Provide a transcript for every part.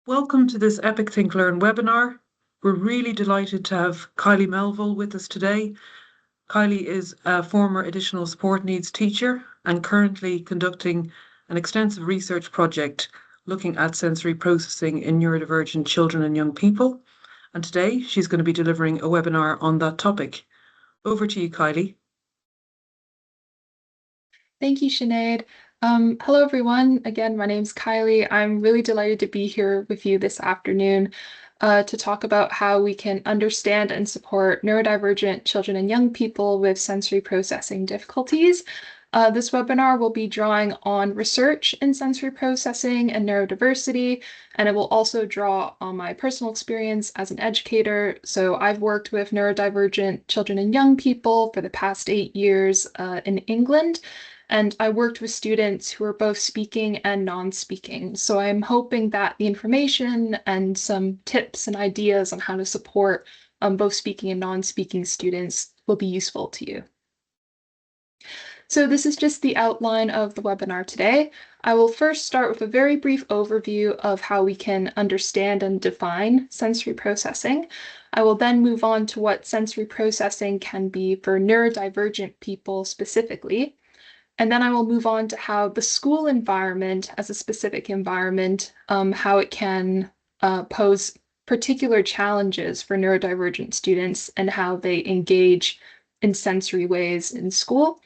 Welcome to this EPIC Think Learn webinar. We're really delighted to have Kylie Melville with us today. Kylie is a former additional support needs teacher and currently conducting an extensive research project looking at sensory processing in neurodivergent children and young people. And today she's going to be delivering a webinar on that topic. Over to you, Kylie. Thank you, Sinead. Hello, everyone. Again, my name's Kylie. I'm really delighted to be here with you this afternoon to talk about how we can understand and support neurodivergent children and young people with sensory processing difficulties. This webinar will be drawing on research in sensory processing and neurodiversity, and it will also draw on my personal experience as an educator. So I've worked with neurodivergent children and young people for the past 8 years in England. And I worked with students who are both speaking and non-speaking. So I'm hoping that the information and some tips and ideas on how to support both speaking and non-speaking students will be useful to you. So this is just the outline of the webinar today. I will first start with a very brief overview of how we can understand and define sensory processing. I will then move on to what sensory processing can be for neurodivergent people specifically. And then I will move on to how the school environment as a specific environment, how it can pose particular challenges for neurodivergent students and how they engage in sensory ways in school.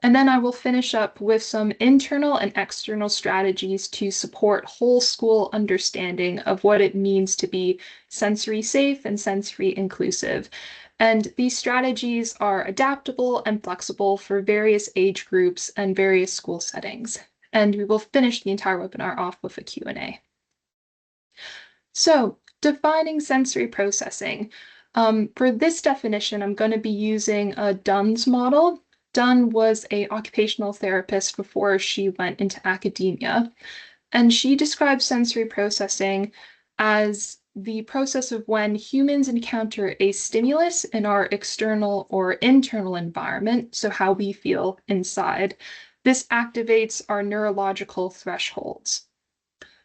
And then I will finish up with some internal and external strategies to support whole school understanding of what it means to be sensory safe and sensory inclusive. And these strategies are adaptable and flexible for various age groups and various school settings. And we will finish the entire webinar off with a Q&A. So, defining sensory processing. For this definition, I'm going to be using a Dunn's model. Dunn was an occupational therapist before she went into academia. And she describes sensory processing as the process of when humans encounter a stimulus in our external or internal environment, so how we feel inside, this activates our neurological thresholds.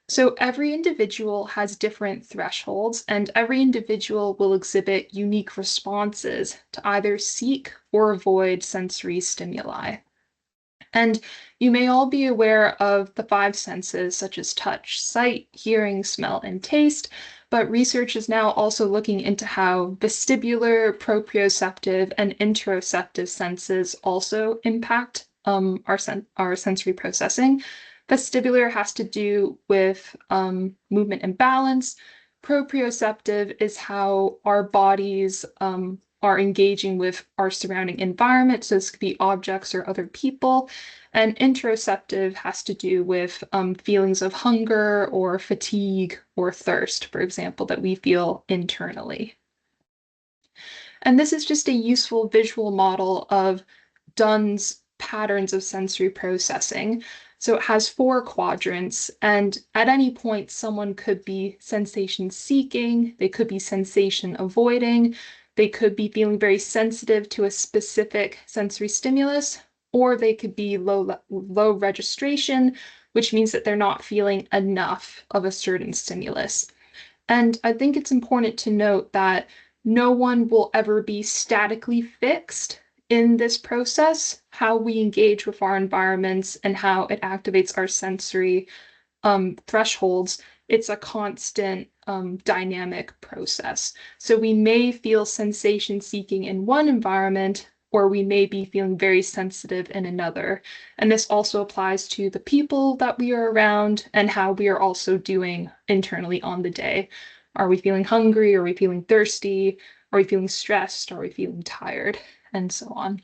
So every individual has different thresholds, and every individual will exhibit unique responses to either seek or avoid sensory stimuli. And you may all be aware of the 5 senses, such as touch, sight, hearing, smell, and taste, but research is now also looking into how vestibular, proprioceptive, and interoceptive senses also impact our sensory processing. Vestibular has to do with movement and balance. Proprioceptive is how our bodies are engaging with our surrounding environment. So this could be objects or other people. And interoceptive has to do with feelings of hunger or fatigue or thirst, for example, that we feel internally. And this is just a useful visual model of Dunn's patterns of sensory processing. So it has 4 quadrants, and at any point, someone could be sensation seeking, they could be sensation avoiding, they could be feeling very sensitive to a specific sensory stimulus, or they could be low registration, which means that they're not feeling enough of a certain stimulus. And I think it's important to note that no one will ever be statically fixed in this process, how we engage with our environments and how it activates our sensory thresholds. It's a constant dynamic process. So we may feel sensation seeking in one environment, or we may be feeling very sensitive in another. And this also applies to the people that we are around and how we are also doing internally on the day. Are we feeling hungry? Are we feeling thirsty? Are we feeling stressed? Are we feeling tired? And so on.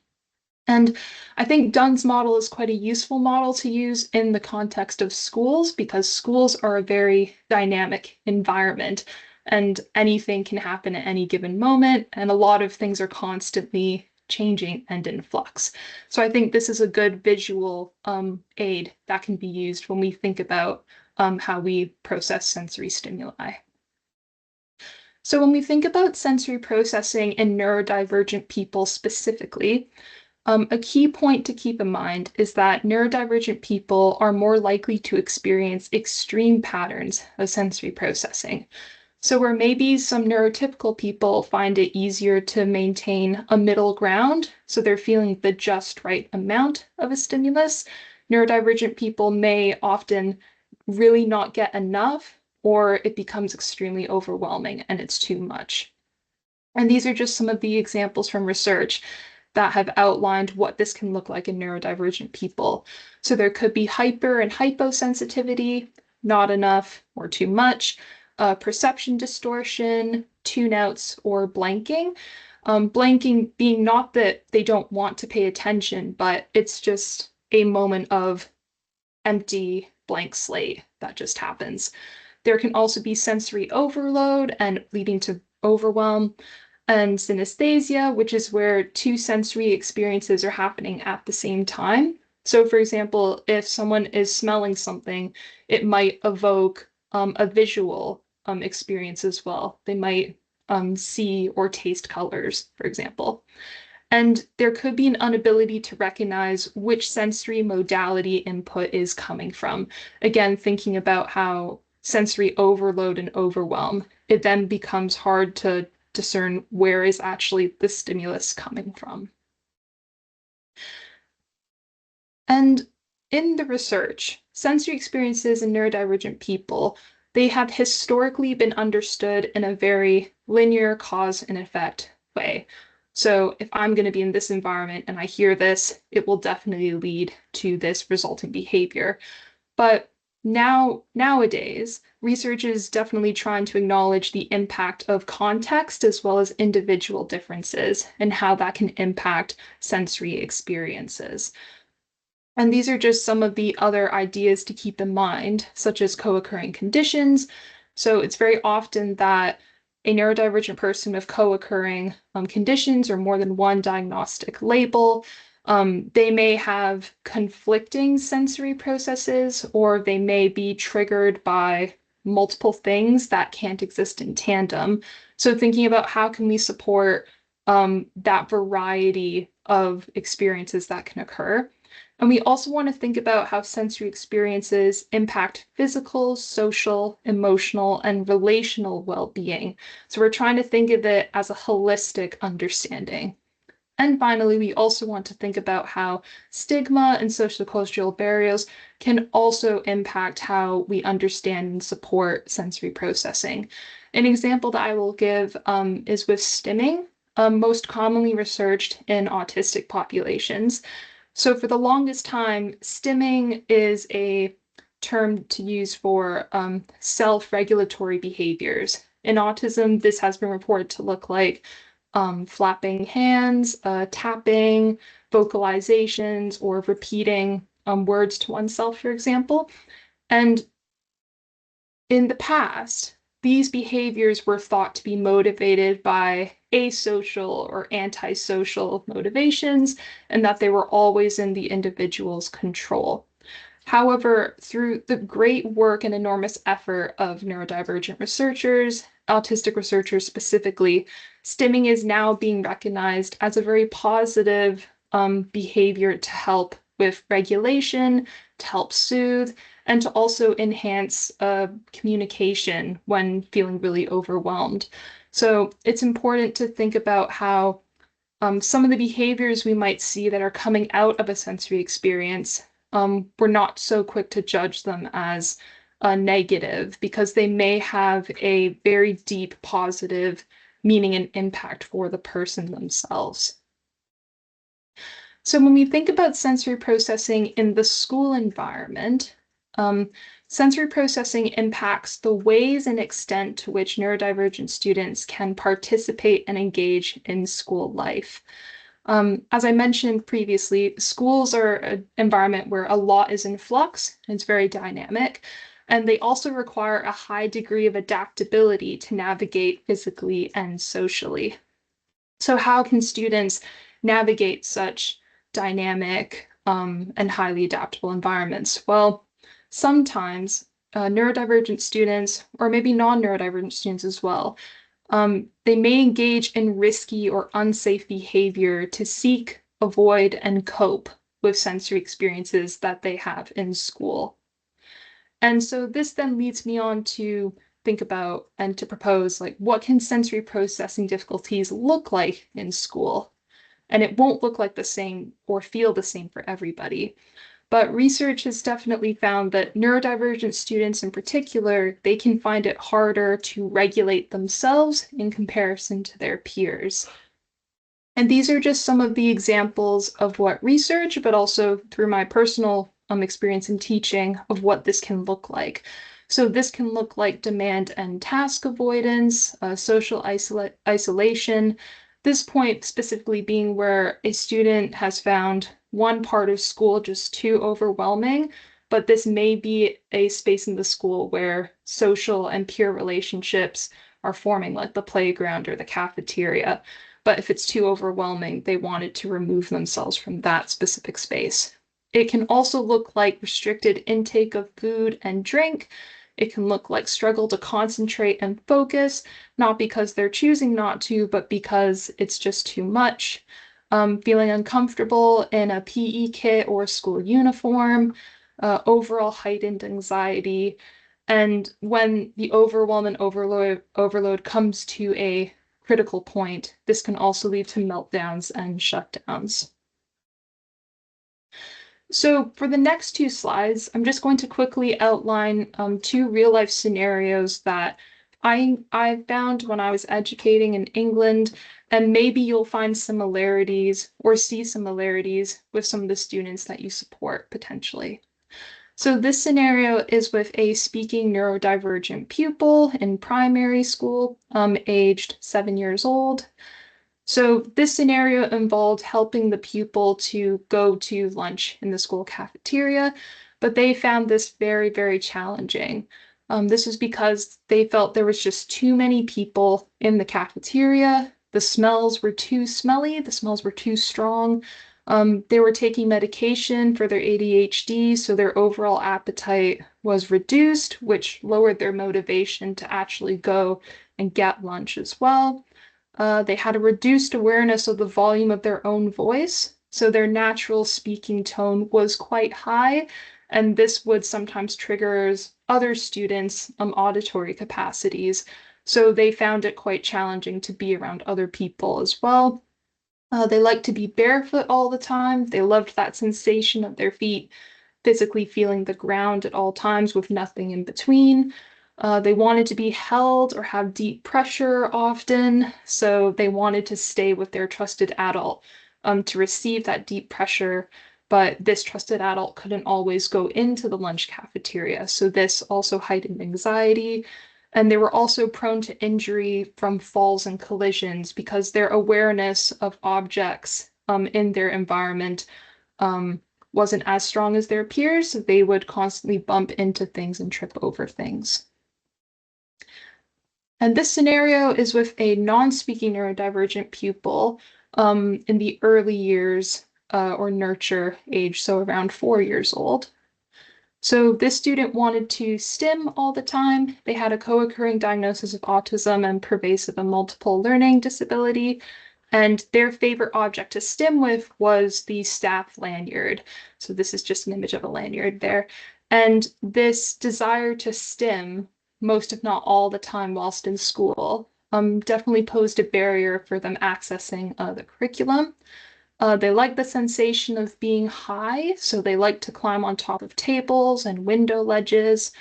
And I think Dunn's model is quite a useful model to use in the context of schools because schools are a very dynamic environment and anything can happen at any given moment. And a lot of things are constantly changing and in flux. So I think this is a good visual aid that can be used when we think about how we process sensory stimuli. So when we think about sensory processing in neurodivergent people specifically, A key point to keep in mind is that neurodivergent people are more likely to experience extreme patterns of sensory processing. So where maybe some neurotypical people find it easier to maintain a middle ground, so they're feeling the just right amount of a stimulus, neurodivergent people may often really not get enough, or it becomes extremely overwhelming and it's too much. And these are just some of the examples from research that have outlined what this can look like in neurodivergent people. So there could be hyper and hyposensitivity, not enough or too much, perception distortion, tune-outs, or blanking. Blanking being not that they don't want to pay attention, but it's just a moment of empty blank slate that just happens. There can also be sensory overload and leading to overwhelm, and synesthesia, which is where two sensory experiences are happening at the same time. So, for example, if someone is smelling something, it might evoke a visual experience as well. They might see or taste colors, for example. And there could be an inability to recognize which sensory modality input is coming from. Again, thinking about how sensory overload and overwhelm, it then becomes hard to discern where is actually the stimulus coming from. And in the research, sensory experiences in neurodivergent people, they have historically been understood in a very linear cause and effect way. So if I'm going to be in this environment and I hear this, it will definitely lead to this resulting behavior. But nowadays, research is definitely trying to acknowledge the impact of context as well as individual differences and how that can impact sensory experiences. And these are just some of the other ideas to keep in mind, such as co-occurring conditions. So it's very often that a neurodivergent person with co-occurring conditions or more than one diagnostic label, they may have conflicting sensory processes, or they may be triggered by multiple things that can't exist in tandem. So thinking about how can we support that variety of experiences that can occur. And we also want to think about how sensory experiences impact physical, social, emotional, and relational well-being. So we're trying to think of it as a holistic understanding. And finally, we also want to think about how stigma and social cultural barriers can also impact how we understand and support sensory processing. An example that I will give is with stimming, most commonly researched in autistic populations. So for the longest time, stimming is a term to use for self-regulatory behaviors. In autism, this has been reported to look like flapping hands, tapping, vocalizations, or repeating words to oneself, for example. And in the past, these behaviors were thought to be motivated by asocial or antisocial motivations, and that they were always in the individual's control. However, through the great work and enormous effort of neurodivergent researchers, autistic researchers specifically, stimming is now being recognized as a very positive behavior to help with regulation, to help soothe, and to also enhance communication when feeling really overwhelmed. So it's important to think about how some of the behaviors we might see that are coming out of a sensory experience, we're not so quick to judge them as negative because they may have a very deep positive meaning and impact for the person themselves. So when we think about sensory processing in the school environment, sensory processing impacts the ways and extent to which neurodivergent students can participate and engage in school life. As I mentioned previously, schools are an environment where a lot is in flux, it's very dynamic, and they also require a high degree of adaptability to navigate physically and socially. So how can students navigate such dynamic and highly adaptable environments? Well, sometimes neurodivergent students, or maybe non-neurodivergent students as well, they may engage in risky or unsafe behavior to seek avoid, and cope with sensory experiences that they have in school. And so this then leads me on to think about and to propose, like, what can sensory processing difficulties look like in school? And it won't look like the same or feel the same for everybody. But research has definitely found that neurodivergent students in particular, they can find it harder to regulate themselves in comparison to their peers. And these are just some of the examples of what research, but also through my personal experience in teaching, of what this can look like. So this can look like demand and task avoidance, social isolation, this point specifically being where a student has found one part of school just too overwhelming, but this may be a space in the school where social and peer relationships are forming, like the playground or the cafeteria. But if it's too overwhelming, they wanted to remove themselves from that specific space. It can also look like restricted intake of food and drink. It can look like struggle to concentrate and focus, not because they're choosing not to, but because it's just too much. Feeling uncomfortable in a PE kit or school uniform, overall heightened anxiety. And when the overwhelm and overload comes to a critical point, this can also lead to meltdowns and shutdowns. So for the next two slides, I'm just going to quickly outline two real-life scenarios that I found when I was educating in England, and maybe you'll find similarities or see similarities with some of the students that you support potentially. So this scenario is with a speaking neurodivergent pupil in primary school, aged 7 years old. So this scenario involved helping the pupil to go to lunch in the school cafeteria, but they found this very, very challenging. This was because they felt there was just too many people in the cafeteria. The smells were too smelly, the smells were too strong. They were taking medication for their ADHD, so their overall appetite was reduced, which lowered their motivation to actually go and get lunch as well. They had a reduced awareness of the volume of their own voice, so their natural speaking tone was quite high, and this would sometimes trigger other students' auditory capacities, so they found it quite challenging to be around other people as well. They liked to be barefoot all the time. They loved that sensation of their feet physically feeling the ground at all times with nothing in between. They wanted to be held or have deep pressure often, so they wanted to stay with their trusted adult to receive that deep pressure, but this trusted adult couldn't always go into the lunch cafeteria, so this also heightened anxiety. And they were also prone to injury from falls and collisions because their awareness of objects in their environment wasn't as strong as their peers, so they would constantly bump into things and trip over things. And this scenario is with a non-speaking neurodivergent pupil in the early years or nurture age, so around 4 years old. So this student wanted to stim all the time. They had a co-occurring diagnosis of autism and pervasive and multiple learning disability. And their favorite object to stim with was the staff lanyard. So this is just an image of a lanyard there. And this desire to stim most, if not all the time whilst in school, definitely posed a barrier for them accessing the curriculum. They like the sensation of being high, so they like to climb on top of tables and window ledges.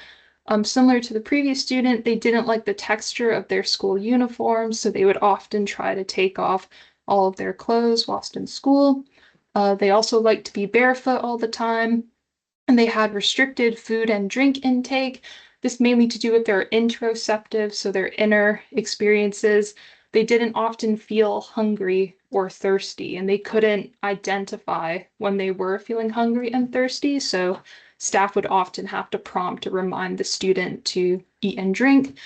Similar to the previous student, they didn't like the texture of their school uniforms, so they would often try to take off all of their clothes whilst in school. They also liked to be barefoot all the time, and they had restricted food and drink intake. This mainly to do with their interoceptive, so their inner experiences. They didn't often feel hungry or thirsty, and they couldn't identify when they were feeling hungry and thirsty, so staff would often have to prompt to remind the student to eat and drink.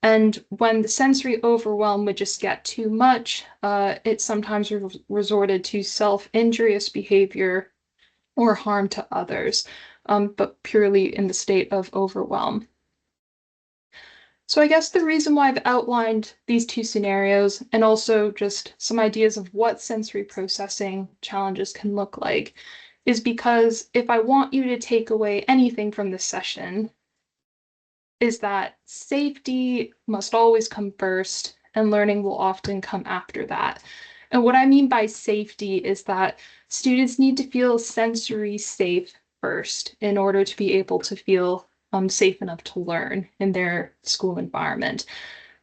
And when the sensory overwhelm would just get too much, it sometimes resorted to self-injurious behavior or harm to others, but purely in the state of overwhelm. So I guess the reason why I've outlined these two scenarios and also just some ideas of what sensory processing challenges can look like is because if I want you to take away anything from this session, is that safety must always come first and learning will often come after that. And what I mean by safety is that students need to feel sensory safe first in order to be able to feel safe enough to learn in their school environment.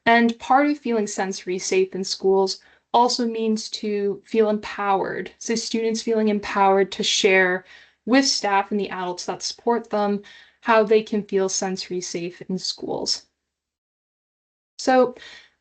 And part of feeling sensory safe in schools also means to feel empowered. So students feeling empowered to share with staff and the adults that support them how they can feel sensory safe in schools. So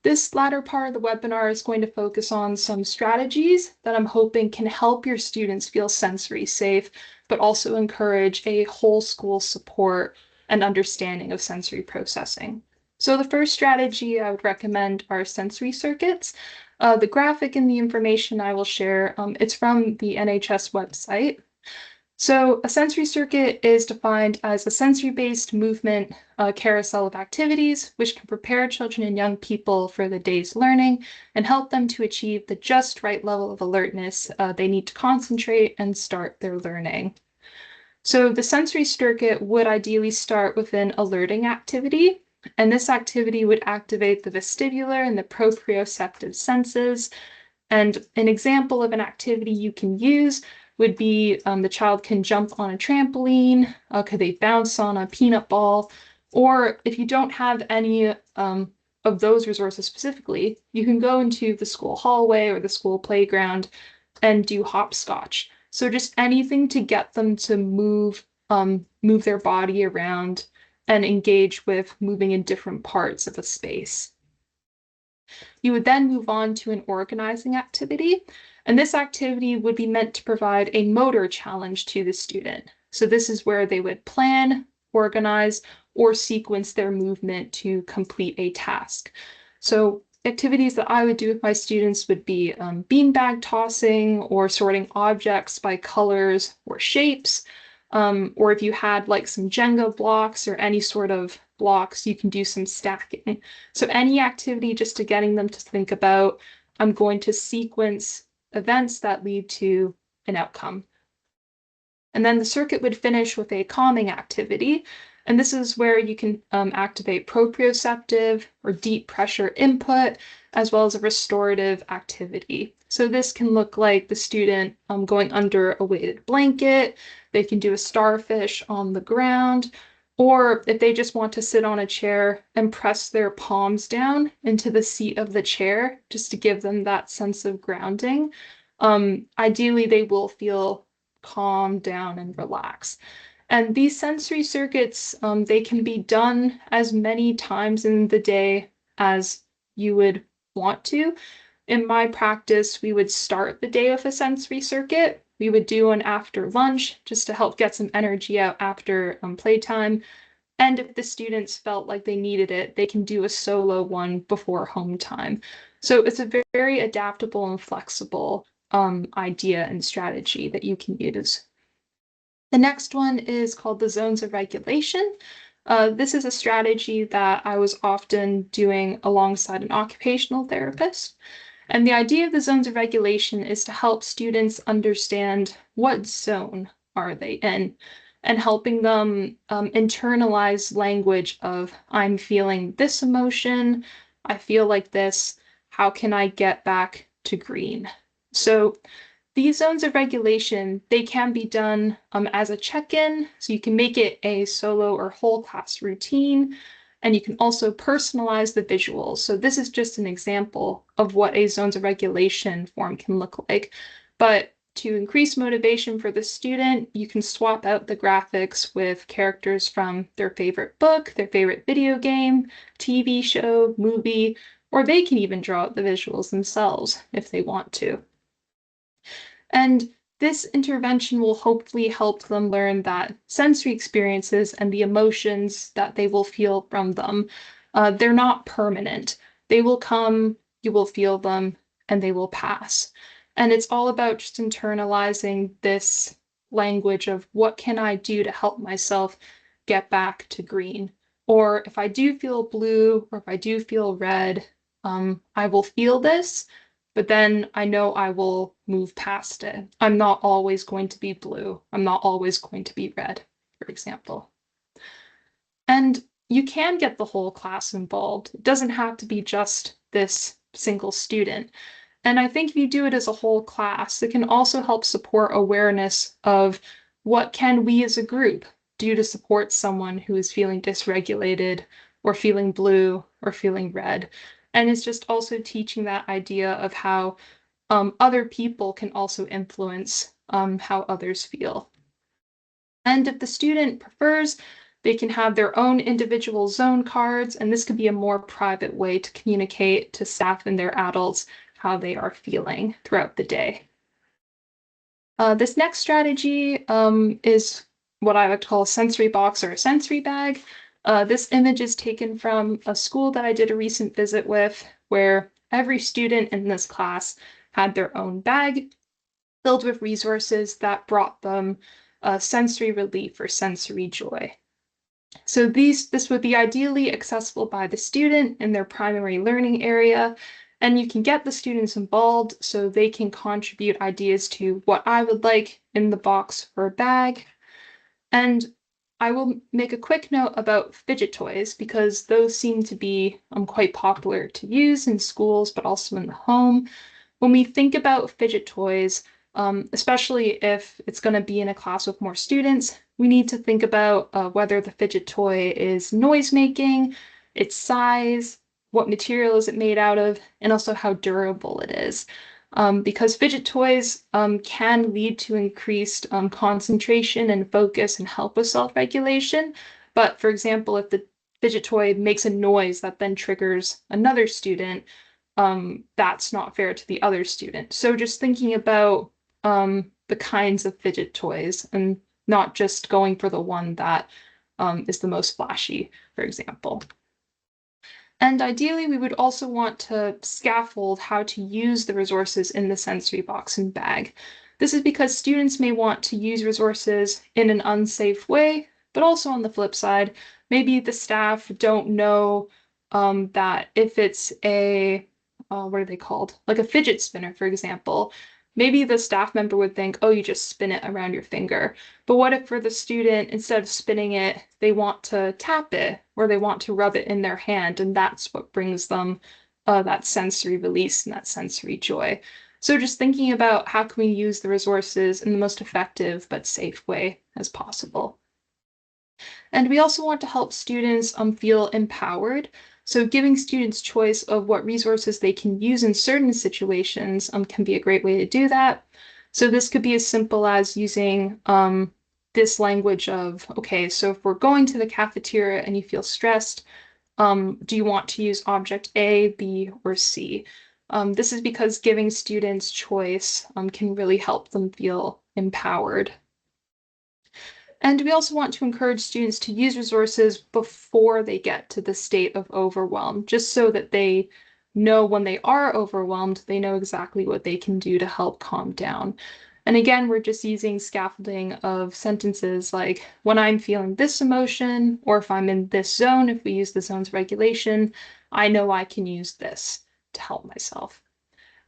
this latter part of the webinar is going to focus on some strategies that I'm hoping can help your students feel sensory safe, but also encourage a whole school support and understanding of sensory processing. So the first strategy I would recommend are sensory circuits. The graphic and the information I will share, it's from the NHS website. So a sensory circuit is defined as a sensory-based movement carousel of activities, which can prepare children and young people for the day's learning and help them to achieve the just right level of alertness they need to concentrate and start their learning. So the sensory circuit would ideally start with an alerting activity, and this activity would activate the vestibular and the proprioceptive senses. And an example of an activity you can use would be the child can jump on a trampoline, could they bounce on a peanut ball, or if you don't have any of those resources specifically, you can go into the school hallway or the school playground and do hopscotch. So just anything to get them to move their body around and engage with moving in different parts of a space. You would then move on to an organizing activity, and this activity would be meant to provide a motor challenge to the student. So this is where they would plan, organize, or sequence their movement to complete a task. So activities that I would do with my students would be beanbag tossing or sorting objects by colors or shapes. Or if you had like some Jenga blocks or any sort of blocks, you can do some stacking. So any activity just to getting them to think about, I'm going to sequence events that lead to an outcome. And then the circuit would finish with a calming activity. And this is where you can activate proprioceptive or deep pressure input, as well as a restorative activity. So this can look like the student going under a weighted blanket. They can do a starfish on the ground, or if they just want to sit on a chair and press their palms down into the seat of the chair, just to give them that sense of grounding. Ideally, they will feel calm down and relax. And these sensory circuits, they can be done as many times in the day as you would want to. In my practice, we would start the day with a sensory circuit. We would do one after lunch just to help get some energy out after playtime. And if the students felt like they needed it, they can do a solo one before home time. So it's a very adaptable and flexible idea and strategy that you can use. The next one is called the zones of regulation. This is a strategy that I was often doing alongside an occupational therapist. And the idea of the zones of regulation is to help students understand what zone are they in and helping them internalize language of I'm feeling this emotion, I feel like this, how can I get back to green? So these zones of regulation, they can be done as a check-in, so you can make it a solo or whole class routine, and you can also personalize the visuals. So this is just an example of what a zones of regulation form can look like. But to increase motivation for the student, you can swap out the graphics with characters from their favorite book, their favorite video game, TV show, movie, or they can even draw out the visuals themselves if they want to. And this intervention will hopefully help them learn that sensory experiences and the emotions that they will feel from them, they're not permanent. They will come, you will feel them, and they will pass. And it's all about just internalizing this language of what can I do to help myself get back to green? Or if I do feel blue or if I do feel red, I will feel this, but then I know I will move past it. I'm not always going to be blue. I'm not always going to be red, for example. And you can get the whole class involved. It doesn't have to be just this single student. And I think if you do it as a whole class, it can also help support awareness of what can we as a group do to support someone who is feeling dysregulated or feeling blue or feeling red. And it's just also teaching that idea of how other people can also influence how others feel. And if the student prefers, they can have their own individual zone cards, and this could be a more private way to communicate to staff and their adults how they are feeling throughout the day. This next strategy is what I would call a sensory box or a sensory bag. This image is taken from a school that I did a recent visit with, where every student in this class had their own bag filled with resources that brought them sensory relief or sensory joy. So this would be ideally accessible by the student in their primary learning area, and you can get the students involved so they can contribute ideas to what I would like in the box or bag. And I will make a quick note about fidget toys because those seem to be quite popular to use in schools, but also in the home. When we think about fidget toys, especially if it's going to be in a class with more students, we need to think about whether the fidget toy is noise-making, its size, what material is it made out of, and also how durable it is. Because fidget toys can lead to increased concentration and focus and help with self-regulation. But for example, if the fidget toy makes a noise that then triggers another student, that's not fair to the other student. So just thinking about the kinds of fidget toys and not just going for the one that is the most flashy, for example. And ideally, we would also want to scaffold how to use the resources in the sensory box and bag. This is because students may want to use resources in an unsafe way, but also on the flip side, maybe the staff don't know that if it's a, what are they called? Like a fidget spinner, for example, maybe the staff member would think, oh, you just spin it around your finger. But what if for the student, instead of spinning it, they want to tap it or they want to rub it in their hand, and that's what brings them that sensory release and that sensory joy. So just thinking about how can we use the resources in the most effective but safe way as possible. And we also want to help students feel empowered. So giving students choice of what resources they can use in certain situations can be a great way to do that. So this could be as simple as using this language of, okay, so if we're going to the cafeteria and you feel stressed, do you want to use object A, B, or C? This is because giving students choice can really help them feel empowered. And we also want to encourage students to use resources before they get to the state of overwhelm, just so that they know when they are overwhelmed, they know exactly what they can do to help calm down. And again, we're just using scaffolding of sentences like, when I'm feeling this emotion, or if I'm in this zone, if we use the zones regulation, I know I can use this to help myself.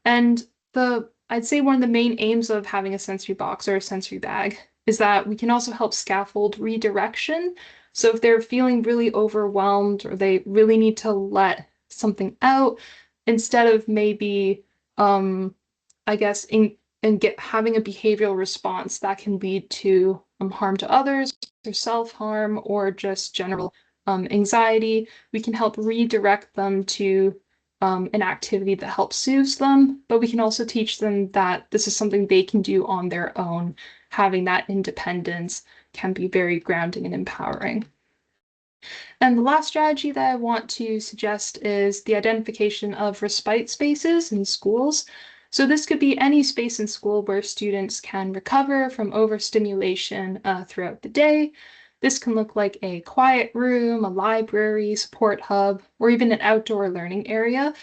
And I'd say one of the main aims of having a sensory box or a sensory bag is that we can also help scaffold redirection. So if they're feeling really overwhelmed or they really need to let something out, instead of maybe, I guess, having a behavioral response that can lead to harm to others or self-harm or just general anxiety, we can help redirect them to an activity that helps soothes them, but we can also teach them that this is something they can do on their own. Having that independence can be very grounding and empowering. And the last strategy that I want to suggest is the identification of respite spaces in schools. So this could be any space in school where students can recover from overstimulation throughout the day. This can look like a quiet room, a library, support hub, or even an outdoor learning area.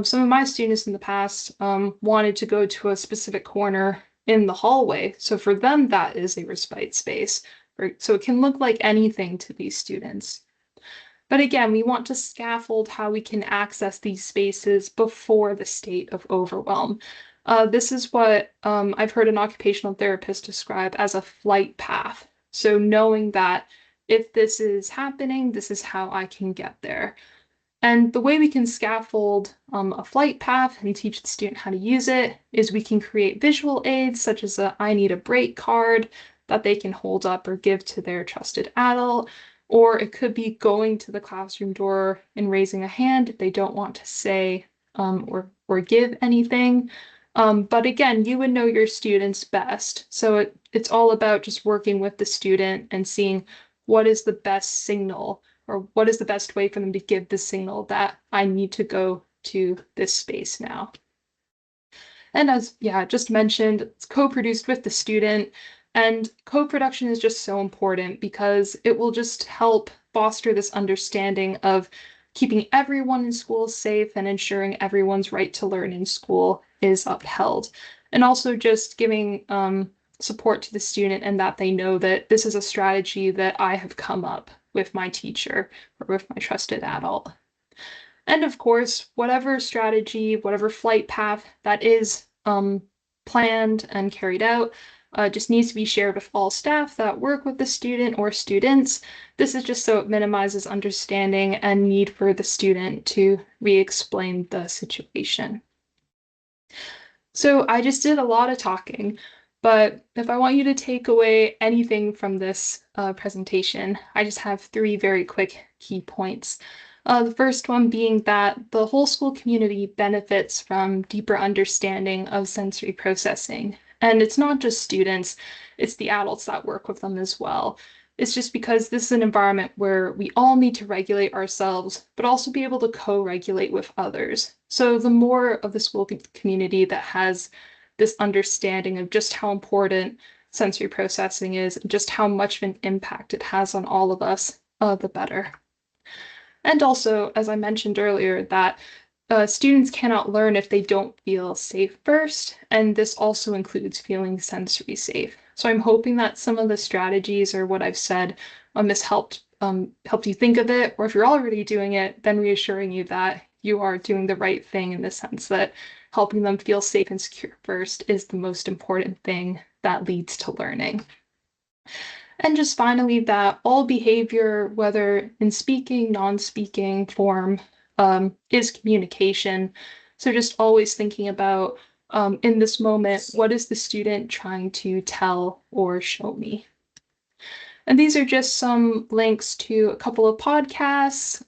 Some of my students in the past wanted to go to a specific corner in the hallway. So for them, that is a respite space. So it can look like anything to these students. But again, we want to scaffold how we can access these spaces before the state of overwhelm. This is what I've heard an occupational therapist describe as a flight path. So knowing that if this is happening, this is how I can get there. And the way we can scaffold a flight path and teach the student how to use it is we can create visual aids such as a I need a break card that they can hold up or give to their trusted adult. Or it could be going to the classroom door and raising a hand if they don't want to say or give anything. But again, you would know your students best. So it's all about just working with the student and seeing what is the best signal or what is the best way for them to give the signal that I need to go to this space now. And as just mentioned, it's co-produced with the student. And co-production is just so important because it will just help foster this understanding of keeping everyone in school safe and ensuring everyone's right to learn in school is upheld. And also just giving support to the student and that they know that this is a strategy that I have come up with my teacher or with my trusted adult. And of course, whatever strategy, whatever flight path that is planned and carried out, just needs to be shared with all staff that work with the student or students. This is just so it minimizes understanding and need for the student to re-explain the situation. So I just did a lot of talking, but if I want you to take away anything from this presentation, I just have 3 very quick key points. The first one being that the whole school community benefits from deeper understanding of sensory processing. And it's not just students, it's the adults that work with them as well. It's just because this is an environment where we all need to regulate ourselves, but also be able to co-regulate with others. So the more of the school community that has this understanding of just how important sensory processing is, and just how much of an impact it has on all of us, the better. And also, as I mentioned earlier, that students cannot learn if they don't feel safe first, and this also includes feeling sensory safe. So I'm hoping that some of the strategies or what I've said has helped you think of it, or if you're already doing it, then reassuring you that you are doing the right thing in the sense that helping them feel safe and secure first is the most important thing that leads to learning. And just finally, that all behavior, whether in speaking, non-speaking form, is communication. So just always thinking about, in this moment, what is the student trying to tell or show me? And these are just some links to a couple of podcasts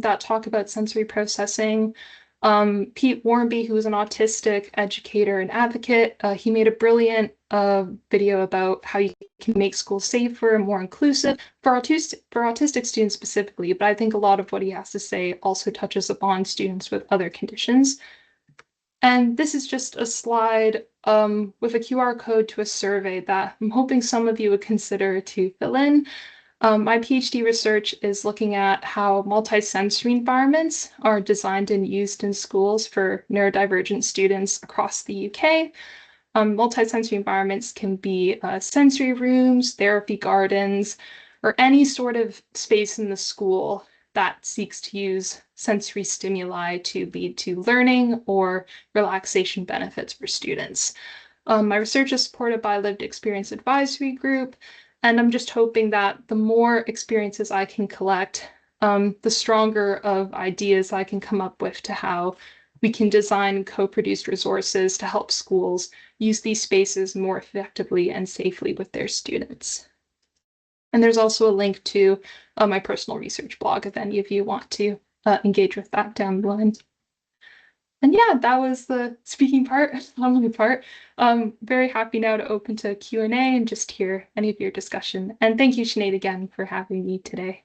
that talk about sensory processing. Pete Warmby, who is an autistic educator and advocate, he made a brilliant video about how you can make schools safer and more inclusive for autistic students specifically, but I think a lot of what he has to say also touches upon students with other conditions. And this is just a slide with a QR code to a survey that I'm hoping some of you would consider to fill in. My PhD research is looking at how multisensory environments are designed and used in schools for neurodivergent students across the UK. Multisensory environments can be sensory rooms, therapy gardens, or any sort of space in the school that seeks to use sensory stimuli to lead to learning or relaxation benefits for students. My research is supported by a lived experience advisory group, and I'm just hoping that the more experiences I can collect, the stronger of ideas I can come up with to how we can design co-produced resources to help schools use these spaces more effectively and safely with their students. And there's also a link to my personal research blog if any of you want to engage with that down the line. And yeah, that was the speaking part on my part. Very happy now to open to Q&A and just hear any of your discussion. And thank you, Sinead, again for having me today.